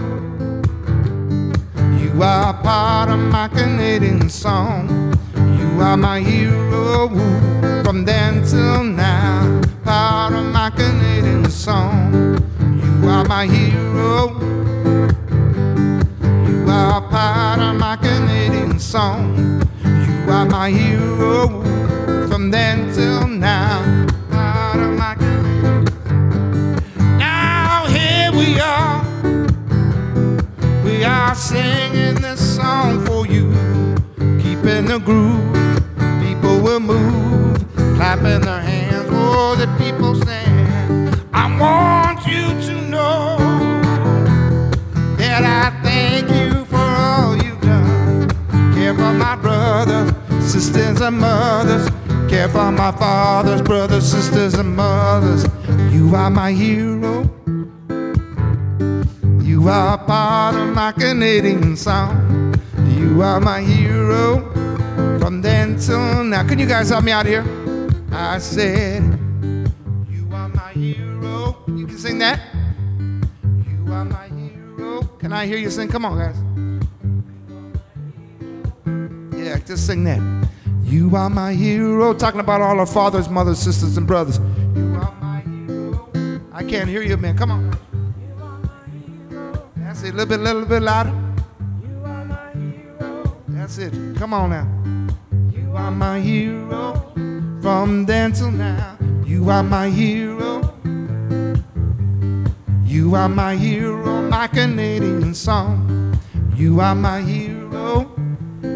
you are part of my Canadian song. You are my hero from then till now. Part of my Canadian song. You are my hero. You are part of my Canadian song. You are my hero from then till now. Part of my Canadian song. Now here we are. We are singing this song for you. Keeping the groove. People will move. Clapping their hands. Oh, the people stand. I want you to know that I thank you for all you've done. Care for my brothers, sisters, and mothers. Care for my fathers, brothers, sisters, and mothers. You are my hero. You are part of my Canadian song. You are my hero from then till now. Can you guys help me out here? I said, you are my hero. You can sing that. You are my hero. Can I hear you sing? Come on, guys. Yeah, just sing that. You are my hero. Talking about all our fathers, mothers, sisters, and brothers. You are my hero. I can't hear you, man. Come on. That's it. A little bit louder. You are my hero. That's it. Come on now. You are my hero. From then till now. You are my hero. You are my hero. My Canadian song. You are my hero.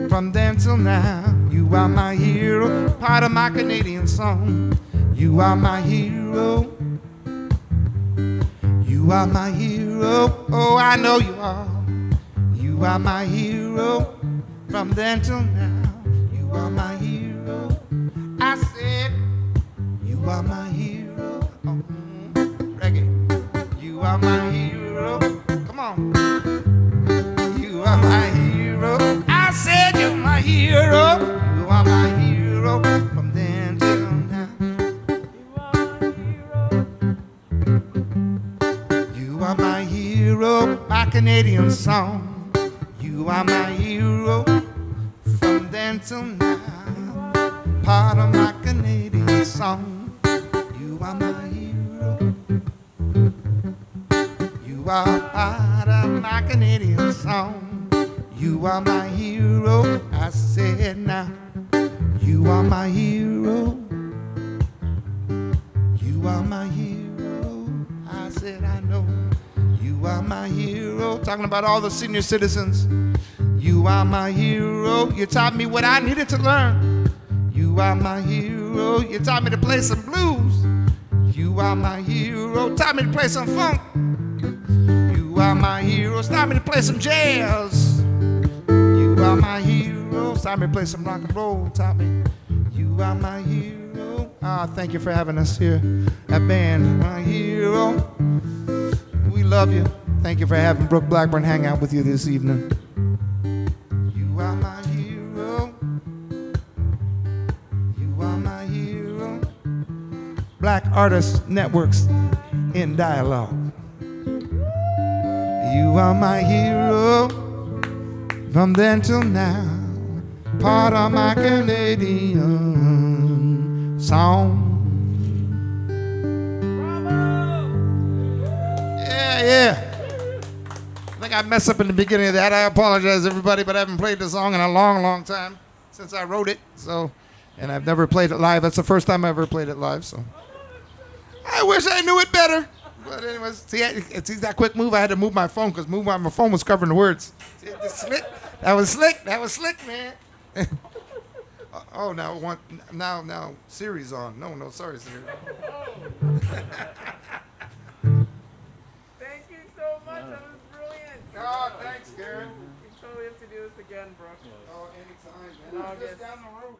From then till now. You are my hero. Part of my Canadian song. You are my hero. You are my hero, oh I know you are. You are my hero, from then till now. You are my hero. I said, you are my hero. Oh, reggae. You are my hero. Come on. You are my hero. I said you're my hero. You are my hero, from then till now. You are my hero. my Canadian song. You are my hero from then till now. Part of my Canadian song. You are my hero. You are part of my Canadian song. You are my hero. I said now. You are my hero. You are my hero. I said I know. You are my hero. Talking about all the senior citizens. You are my hero. You taught me what I needed to learn. You are my hero. You taught me to play some blues. You are my hero. Taught me to play some funk. You are my hero. Taught me to play some jazz. You are my hero. Taught me to play some rock and roll. Taught me. You are my hero. Ah, thank you for having us here at band. My hero. We love you. Thank you for having Brooke Blackburn hang out with you this evening. You are my hero. You are my hero. Black Artists Networks in Dialogue. You are my hero from then till now. Part of my Canadian song. Yeah. I think I messed up in the beginning of that. I apologize, everybody, but I haven't played the song in a long, long time since I wrote it. And I've never played it live. That's the first time I ever played it live. So I wish I knew it better. But anyways, see that quick move. I had to move my phone because my phone was covering the words. See, that was slick. That was slick, man. Oh, now Siri's on. No, sorry, Siri. Thank you so much. That was brilliant. Oh, thanks, Karen. We totally have to do this again, Brooke. Oh, anytime, man. In August. Just down the road.